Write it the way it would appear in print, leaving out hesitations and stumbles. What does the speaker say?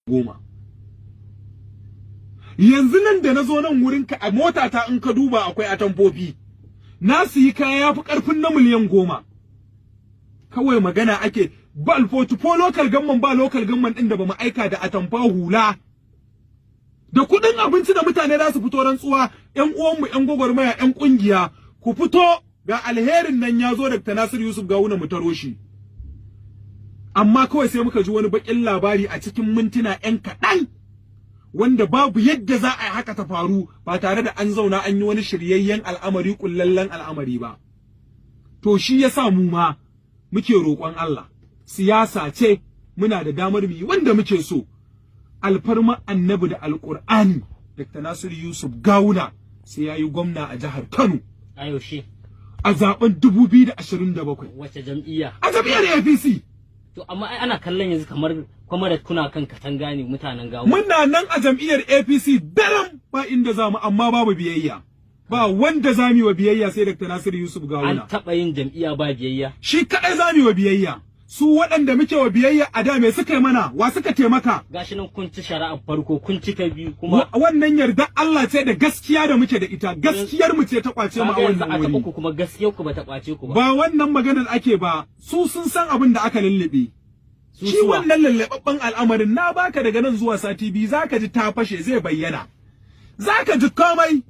10. Yanzu nan da nazo nan wurin ka a mota ta in ka duba akwai atamfofi. Na siyi kaya yafi karfin na miliyan 10. Kawai magana ake ba alfotupo local government ba local government din da bamu aika da atamfa hula. Da kudin abinci da mutane za su fito rantsuwa, ƴan uwanmu ƴan gogormaya ƴan kungiya, ku fito ga alherin nan yazo Dr. Nasir Yusuf Gawuna mu taro shi. Amma kawai sai muka ji wani bakin labari a cikin mintuna ƴan kaɗan wanda babu yadda za a yi haka ta faru ba tare da an zauna an yi wani shiryayyen al'amari kullallen al'amari ba. To shi yasa mu ma muke roƙon Allah, siyasa ce muna da damar mu yi wanda muke so. Alfarma annabi da alƙur'ani Dr. Nasir Yusuf Gawuna sai yayi gwamna a jihar Kano. A yaushe? A zaben 2027. Wace jam'iyya? A jam'iyyar APC. To amma ai ana kallon yanzu kamar da kuna kan katanga ne mutanen Gawuna. Muna nan a jam'iyyar APC daram ba inda zamu amma babu biyayya. Ba wanda zamu yi wa biyayya sai Dr. Nasir Yusuf Gawuna. An taɓa yin jam'iyya ba biyayya. Shi kaɗai zamu yi wa biyayya. Su waɗanda muke wa biyayya a da me suka yi mana, wa suka taimaka? Gashi nan kun ci shari'a farko, kun ci ta biyu kuma wannan yarda Allah ce da gaskiya da muke da ita, gaskiyar mu ce ta kwace mu a wannan wuri. Aka kuma gaskiyar ku ba ta kwace ku ba. Ba wannan maganar ake ba, su sun san abin da aka lullube. Shi wannan lallababban al'amarin na baka daga nan zuwa sati biyu zaka ji ta fashe zai bayyana. Zaka ji komai.